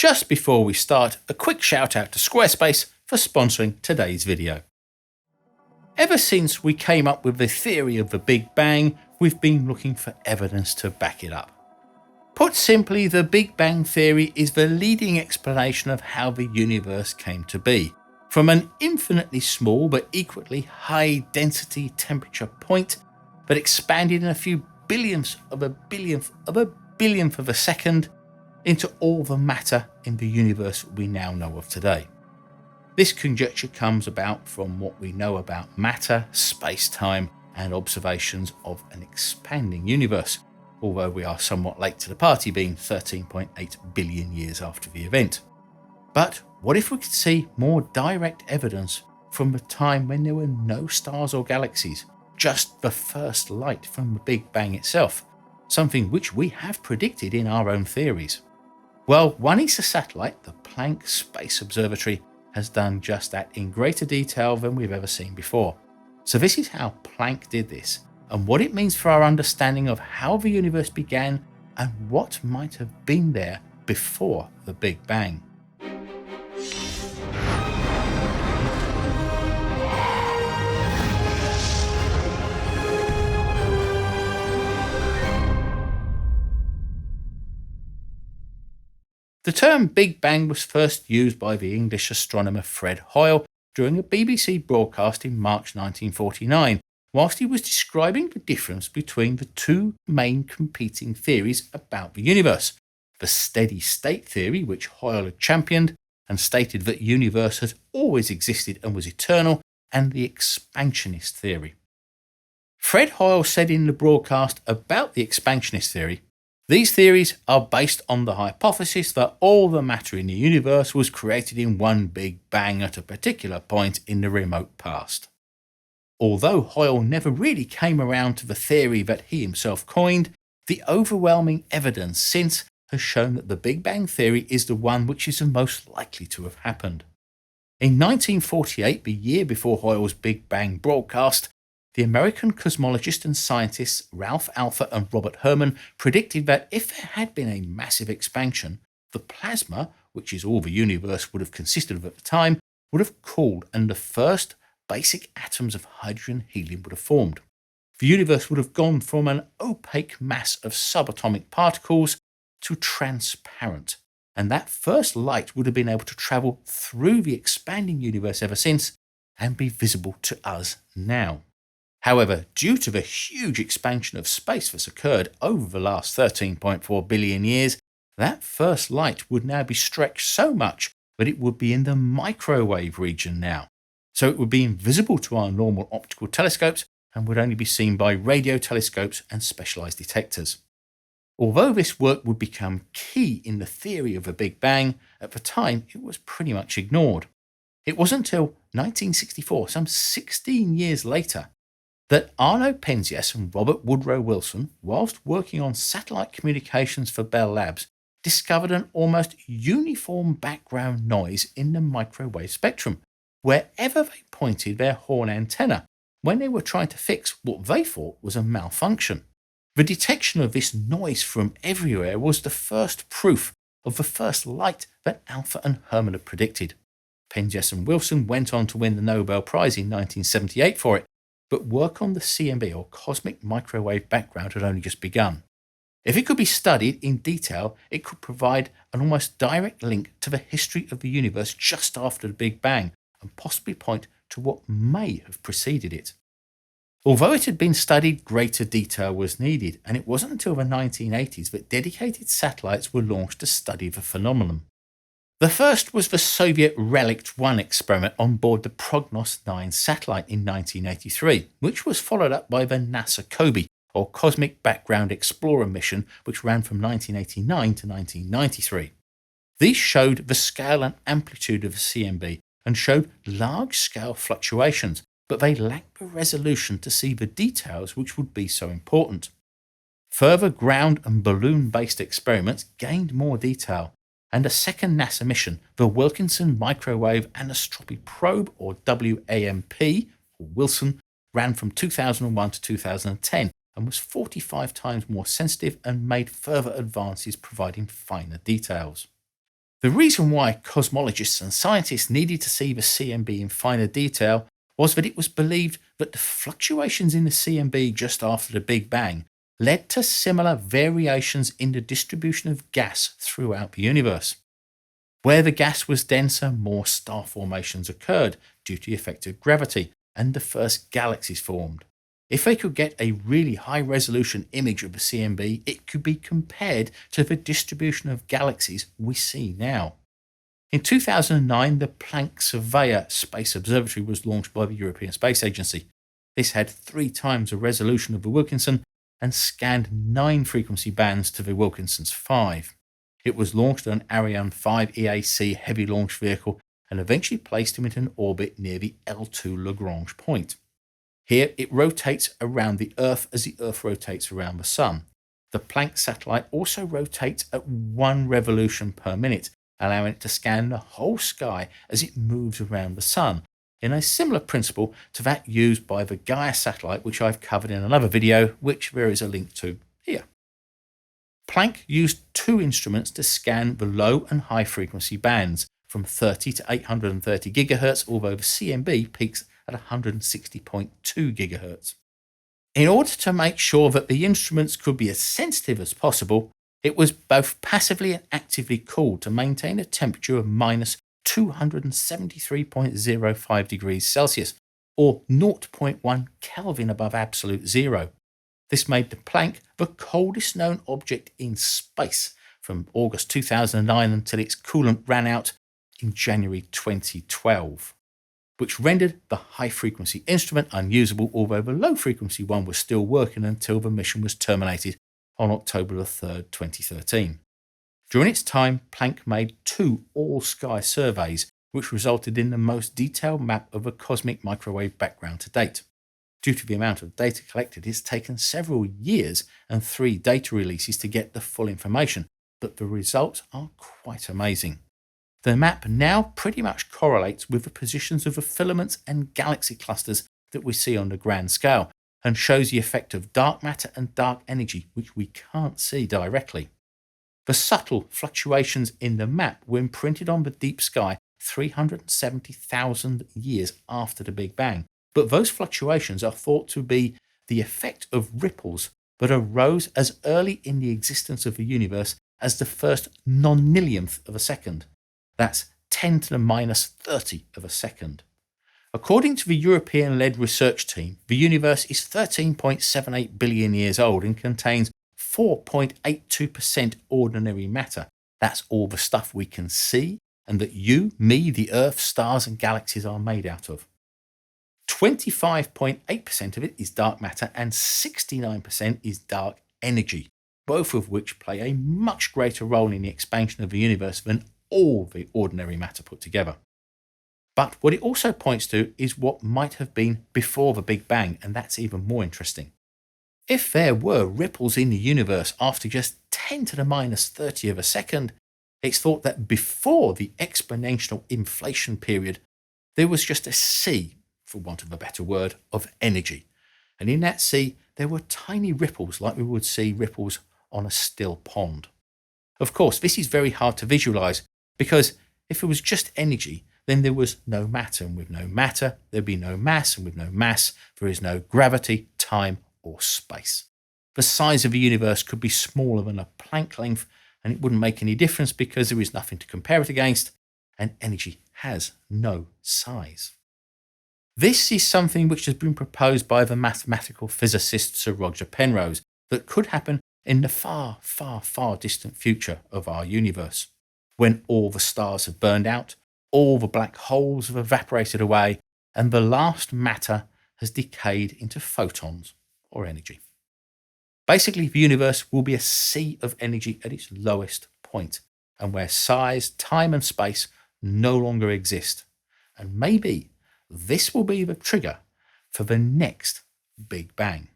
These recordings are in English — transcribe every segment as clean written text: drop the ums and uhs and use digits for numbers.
Just before we start, a quick shout out to Squarespace for sponsoring today's video. Ever since we came up with the theory of the Big Bang, we've been looking for evidence to back it up. Put simply, the Big Bang Theory is the leading explanation of how the universe came to be, from an infinitely small but equally high density temperature point that expanded in a few billionths of a billionth of a second into all the matter in the universe we now know of today. This conjecture comes about from what we know about matter, space-time, and observations of an expanding universe, although we are somewhat late to the party, being 13.8 billion years after the event. But what if we could see more direct evidence from the time when there were no stars or galaxies, just the first light from the Big Bang itself, something which we have predicted in our own theories? Well, one ESA satellite, the Planck Space Observatory, has done just that in greater detail than we've ever seen before. So this is how Planck did this, and what it means for our understanding of how the universe began and what might have been there before the Big Bang. The term Big Bang was first used by the English astronomer Fred Hoyle during a BBC broadcast in March 1949, whilst he was describing the difference between the two main competing theories about the universe: the steady state theory, which Hoyle had championed and stated that the universe had always existed and was eternal, and the expansionist theory. Fred Hoyle said in the broadcast about the expansionist theory, "These theories are based on the hypothesis that all the matter in the universe was created in one big bang at a particular point in the remote past." Although Hoyle never really came around to the theory that he himself coined, the overwhelming evidence since has shown that the Big Bang theory is the one which is the most likely to have happened. In 1948, the year before Hoyle's Big Bang broadcast, the American cosmologists and scientists Ralph Alpher and Robert Herman predicted that if there had been a massive expansion, the plasma, which is all the universe would have consisted of at the time, would have cooled and the first basic atoms of hydrogen and helium would have formed. The universe would have gone from an opaque mass of subatomic particles to transparent, and that first light would have been able to travel through the expanding universe ever since and be visible to us now. However, due to the huge expansion of space that's occurred over the last 13.4 billion years, that first light would now be stretched so much that it would be in the microwave region now. So it would be invisible to our normal optical telescopes and would only be seen by radio telescopes and specialized detectors. Although this work would become key in the theory of the Big Bang, at the time it was pretty much ignored. It wasn't until 1964, some 16 years later, that Arno Penzias and Robert Woodrow Wilson, whilst working on satellite communications for Bell Labs, discovered an almost uniform background noise in the microwave spectrum, wherever they pointed their horn antenna, when they were trying to fix what they thought was a malfunction. The detection of this noise from everywhere was the first proof of the first light that Alpha and Herman had predicted. Penzias and Wilson went on to win the Nobel Prize in 1978 for it, but work on the CMB, or cosmic microwave background, had only just begun. If it could be studied in detail, it could provide an almost direct link to the history of the universe just after the Big Bang, and possibly point to what may have preceded it. Although it had been studied, greater detail was needed, and it wasn't until the 1980s that dedicated satellites were launched to study the phenomenon. The first was the Soviet Relikt 1 experiment on board the Prognos 9 satellite in 1983, which was followed up by the NASA COBE, or Cosmic Background Explorer mission, which ran from 1989 to 1993. These showed the scale and amplitude of the CMB and showed large-scale fluctuations, but they lacked the resolution to see the details which would be so important. Further ground and balloon-based experiments gained more detail, and a second NASA mission, the Wilkinson Microwave Anisotropy Probe, or WAMP, or Wilson, ran from 2001 to 2010 and was 45 times more sensitive and made further advances providing finer details. The reason why cosmologists and scientists needed to see the CMB in finer detail was that it was believed that the fluctuations in the CMB just after the Big Bang led to similar variations in the distribution of gas throughout the universe. Where the gas was denser, more star formations occurred due to the effect of gravity, and the first galaxies formed. If they could get a really high resolution image of the CMB, it could be compared to the distribution of galaxies we see now. In 2009, the Planck Surveyor Space Observatory was launched by the European Space Agency. This had 3 times the resolution of the Wilkinson and scanned 9 frequency bands to the Wilkinson's 5. It was launched on an Ariane 5 EAC heavy launch vehicle and eventually placed into an orbit near the L2 Lagrange point. Here it rotates around the Earth as the Earth rotates around the Sun. The Planck satellite also rotates at 1 revolution per minute, allowing it to scan the whole sky as it moves around the Sun, in a similar principle to that used by the Gaia satellite, which I've covered in another video, which there is a link to here. Planck used 2 instruments to scan the low and high frequency bands from 30 to 830 GHz, although the CMB peaks at 160.2 GHz. In order to make sure that the instruments could be as sensitive as possible, it was both passively and actively cooled to maintain a temperature of minus 273.05 degrees Celsius, or 0.1 Kelvin above absolute zero. This made the Planck the coldest known object in space from August 2009 until its coolant ran out in January 2012, which rendered the high-frequency instrument unusable, although the low-frequency one was still working until the mission was terminated on October 3, 2013. During its time, Planck made 2 all-sky surveys, which resulted in the most detailed map of a cosmic microwave background to date. Due to the amount of data collected, it's taken several years and 3 data releases to get the full information, but the results are quite amazing. The map now pretty much correlates with the positions of the filaments and galaxy clusters that we see on the grand scale, and shows the effect of dark matter and dark energy, which we can't see directly. The subtle fluctuations in the map were imprinted on the deep sky 370,000 years after the Big Bang, but those fluctuations are thought to be the effect of ripples that arose as early in the existence of the universe as the first nonillionth of a second. That's 10 to the minus 30 of a second. According to the European-led research team, the universe is 13.78 billion years old and contains 4.82% ordinary matter. That's all the stuff we can see and that you, me, the Earth, stars and galaxies are made out of. 25.8% of it is dark matter and 69% is dark energy, both of which play a much greater role in the expansion of the universe than all the ordinary matter put together. But what it also points to is what might have been before the Big Bang, and that's even more interesting. If there were ripples in the universe after just 10 to the minus 30 of a second, it's thought that before the exponential inflation period, there was just a sea, for want of a better word, of energy. And in that sea, there were tiny ripples like we would see ripples on a still pond. Of course, this is very hard to visualize because if it was just energy, then there was no matter, and with no matter, there'd be no mass, and with no mass, there is no gravity, time, or space. The size of the universe could be smaller than a Planck length, and it wouldn't make any difference because there is nothing to compare it against, and energy has no size. This is something which has been proposed by the mathematical physicist Sir Roger Penrose that could happen in the far, far, far distant future of our universe, when all the stars have burned out, all the black holes have evaporated away, and the last matter has decayed into photons or energy. Basically, the universe will be a sea of energy at its lowest point, and where size, time, and space no longer exist. And maybe this will be the trigger for the next Big Bang.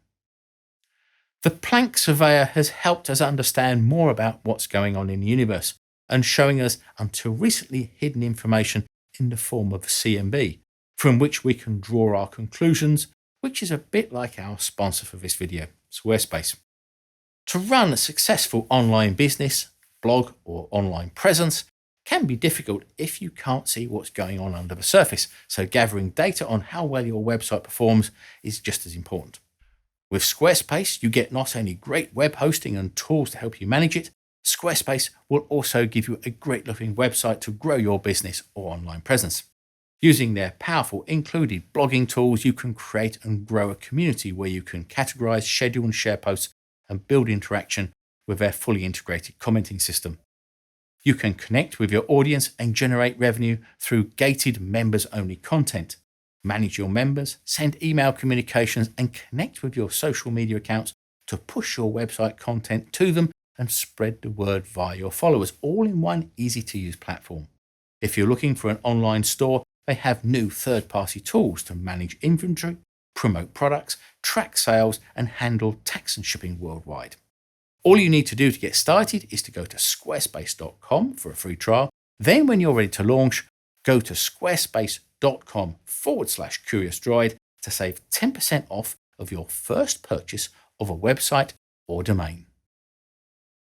The Planck Surveyor has helped us understand more about what's going on in the universe and showing us until recently hidden information in the form of the CMB, from which we can draw our conclusions, which is a bit like our sponsor for this video, Squarespace. To run a successful online business, blog or online presence can be difficult if you can't see what's going on under the surface, so gathering data on how well your website performs is just as important. With Squarespace, you get not only great web hosting and tools to help you manage it, Squarespace will also give you a great looking website to grow your business or online presence. Using their powerful included blogging tools, you can create and grow a community where you can categorize, schedule and share posts and build interaction with their fully integrated commenting system. You can connect with your audience and generate revenue through gated members-only content. Manage your members, send email communications, and connect with your social media accounts to push your website content to them and spread the word via your followers, all in one easy-to-use platform. If you're looking for an online store, they have new third-party tools to manage inventory, promote products, track sales, and handle tax and shipping worldwide. All you need to do to get started is to go to squarespace.com for a free trial. Then when you're ready to launch, go to squarespace.com/CuriousDroid to save 10% off of your first purchase of a website or domain.